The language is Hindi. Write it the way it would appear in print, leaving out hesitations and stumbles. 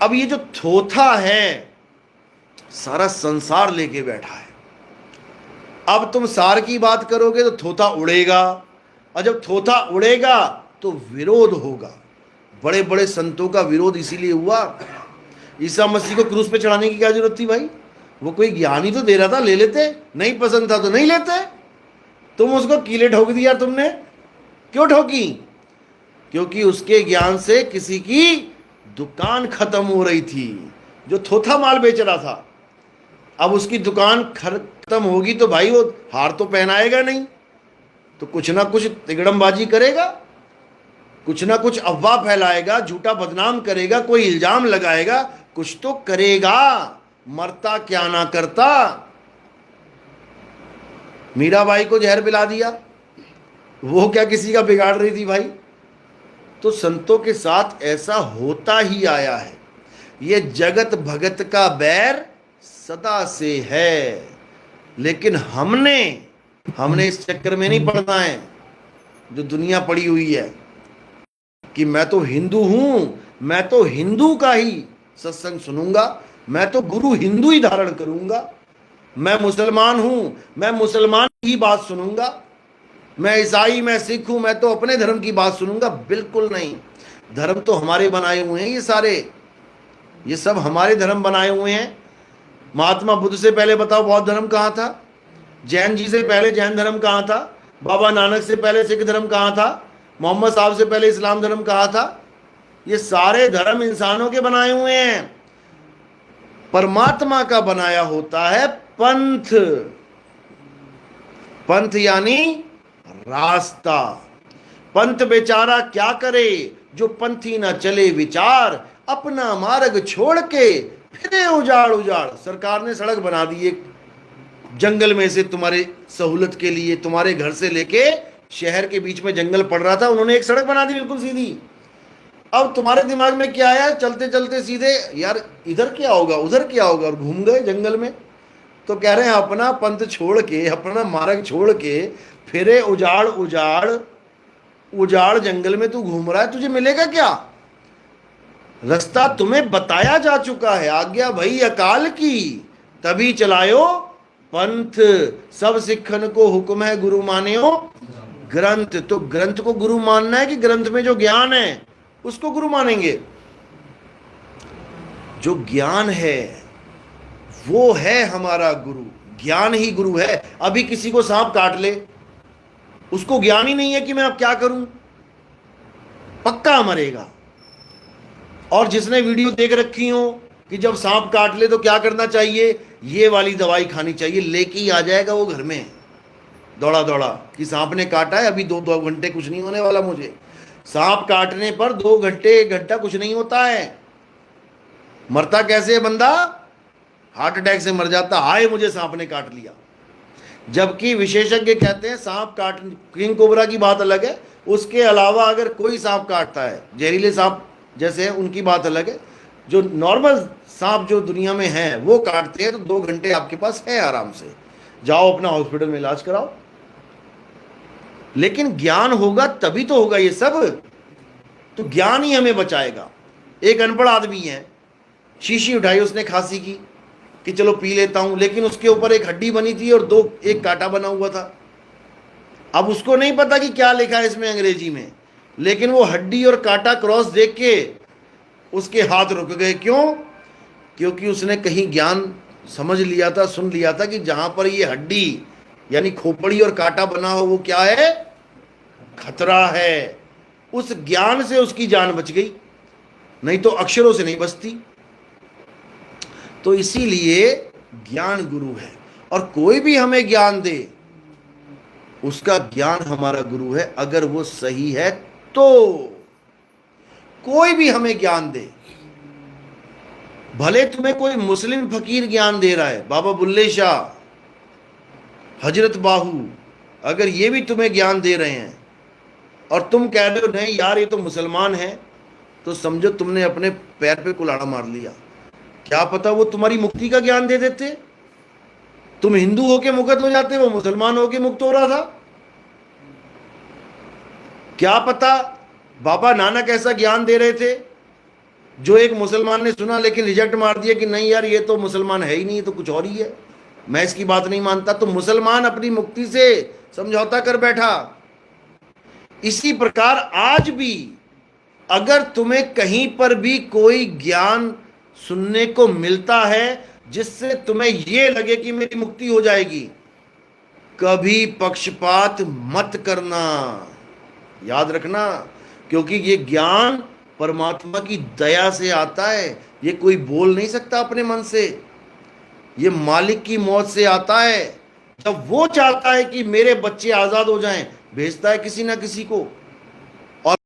अब ये जो थोथा है सारा संसार लेके बैठा है। अब तुम सार की बात करोगे तो थोथा उड़ेगा, और जब थोथा उड़ेगा तो विरोध होगा। बड़े बड़े संतों का विरोध इसीलिए हुआ। ईसा मसीह को क्रूस पे चढ़ाने की क्या जरूरत थी भाई? वो कोई ज्ञानी तो दे रहा था, ले लेते। नहीं पसंद था तो नहीं लेते। तुम उसको कीले ठोक दिया तुमने। क्यों ठोकी? क्योंकि उसके ज्ञान से किसी की दुकान खत्म हो रही थी, जो थोथा माल बेच रहा था। अब उसकी दुकान खत्म होगी तो भाई वो हार तो पहनाएगा नहीं, तो कुछ ना कुछ तिगड़मबाजी करेगा, कुछ ना कुछ अफवाह फैलाएगा, झूठा बदनाम करेगा, कोई इल्जाम लगाएगा, कुछ तो करेगा। मरता क्या ना करता। मीराबाई को जहर पिला दिया, वो क्या किसी का बिगाड़ रही थी भाई? तो संतों के साथ ऐसा होता ही आया है। ये जगत भगत का बैर सदा से है, लेकिन हमने हमने इस चक्कर में नहीं पड़ना है जो दुनिया पड़ी हुई है कि मैं तो हिंदू हूं, मैं तो हिंदू का ही सत्संग सुनूंगा, मैं तो गुरु हिंदू ही धारण करूंगा, मैं मुसलमान हूं, मैं मुसलमान की बात सुनूंगा, मैं ईसाई, मैं सिख हूं, मैं तो अपने धर्म की बात सुनूंगा। बिल्कुल नहीं। धर्म तो हमारे बनाए हुए हैं, ये सारे, ये सब हमारे धर्म बनाए हुए हैं। महात्मा बुद्ध से पहले बताओ बौद्ध धर्म कहाँ था? जैन जी से पहले जैन धर्म कहाँ था? बाबा नानक से पहले सिख धर्म कहाँ था? मोहम्मद साहब से पहले इस्लाम धर्म कहाँ था? ये सारे धर्म इंसानों के बनाए हुए हैं। परमात्मा का बनाया होता है पंथ। पंथ यानी रास्ता। पंथ बेचारा क्या करे? जो पंथी ना चले विचार, अपना मार्ग छोड़ के फिरे उजाड़ उजाड़। सरकार ने सड़क बना दी एक जंगल में से तुम्हारे सहूलत के लिए, तुम्हारे घर से लेके शहर के बीच में जंगल पड़ रहा था, उन्होंने एक सड़क बना दी बिल्कुल सीधी। अब तुम्हारे दिमाग में क्या आया? चलते चलते सीधे यार इधर क्या होगा उधर क्या होगा, और घूम गए जंगल में। तो कह रहे हैं अपना पंथ छोड़ के, अपना मार्ग छोड़ के फिरे उजाड़ उजाड़। उजाड़ जंगल में तू घूम रहा है, तुझे मिलेगा क्या? रास्ता तुम्हें बताया जा चुका है। आज्ञा भई अकाल की, तभी चलायो पंथ। सब सिखन को हुक्म है गुरु मान्यो ग्रंथ। तो ग्रंथ को गुरु मानना है कि ग्रंथ में जो ज्ञान है उसको गुरु मानेंगे? जो ज्ञान है वो है हमारा गुरु। ज्ञान ही गुरु है। अभी किसी को सांप काट ले, उसको ज्ञान ही नहीं है कि मैं अब क्या करूं, पक्का मरेगा। और जिसने वीडियो देख रखी हो कि जब सांप काट ले तो क्या करना चाहिए, ये वाली दवाई खानी चाहिए, लेके ही आ जाएगा वो घर में दौड़ा दौड़ा कि सांप ने काटा है, अभी 2 घंटे कुछ नहीं होने वाला मुझे। सांप काटने पर 2 घंटे 1 घंटा कुछ नहीं होता है। मरता कैसे है बंदा? हार्ट अटैक से मर जाता, हाय मुझे सांप ने काट लिया। जबकि विशेषज्ञ कहते हैं सांप काट, किंग कोबरा की बात अलग है, उसके अलावा अगर कोई सांप काटता है, जहरीले सांप जैसे है उनकी बात अलग है, जो नॉर्मल सांप जो दुनिया में हैं वो काटते हैं तो 2 घंटे आपके पास है आराम से, जाओ अपना हॉस्पिटल में इलाज कराओ। लेकिन ज्ञान होगा तभी तो होगा ये सब। तो ज्ञान ही हमें बचाएगा। एक अनपढ़ आदमी है, शीशी उठाई उसने खांसी की कि चलो पी लेता हूं, लेकिन उसके ऊपर एक हड्डी बनी थी और एक कांटा बना हुआ था। अब उसको नहीं पता कि क्या लिखा है इसमें अंग्रेजी में, लेकिन वो हड्डी और कांटा क्रॉस देख के उसके हाथ रुक गए। क्यों? क्योंकि उसने कहीं ज्ञान समझ लिया था, सुन लिया था कि जहां पर ये हड्डी यानी खोपड़ी और कांटा बना हो वो क्या है, खतरा है। उस ज्ञान से उसकी जान बच गई, नहीं तो अक्षरों से नहीं बचती। तो इसीलिए ज्ञान गुरु है। और कोई भी हमें ज्ञान दे उसका ज्ञान हमारा गुरु है, अगर वो सही है तो। कोई भी हमें ज्ञान दे, भले तुम्हें कोई मुस्लिम फकीर ज्ञान दे रहा है, बाबा बुल्ले शाह, हजरत बाहू, अगर ये भी तुम्हें ज्ञान दे रहे हैं और तुम कह रहे हो नहीं यार ये तो मुसलमान है, तो समझो तुमने अपने पैर पे कुल्हाड़ा मार लिया। क्या पता वो तुम्हारी मुक्ति का ज्ञान दे देते, तुम हिंदू होके मुक्त हो जाते, वो मुसलमान होके मुक्त हो रहा था। क्या पता बाबा नानक ऐसा ज्ञान दे रहे थे जो एक मुसलमान ने सुना लेकिन रिजेक्ट मार दिया कि नहीं यार ये तो मुसलमान है ही नहीं, तो कुछ और ही है, मैं इसकी बात नहीं मानता, तो मुसलमान अपनी मुक्ति से समझौता कर बैठा। इसी प्रकार आज भी अगर तुम्हें कहीं पर भी कोई ज्ञान सुनने को मिलता है जिससे तुम्हें यह लगे कि मेरी मुक्ति हो जाएगी, कभी पक्षपात मत करना, याद रखना, क्योंकि ये ज्ञान परमात्मा की दया से आता है। ये कोई बोल नहीं सकता अपने मन से, ये मालिक की मौत से आता है। जब वो चाहता है कि मेरे बच्चे आजाद हो जाएं, भेजता है किसी ना किसी को।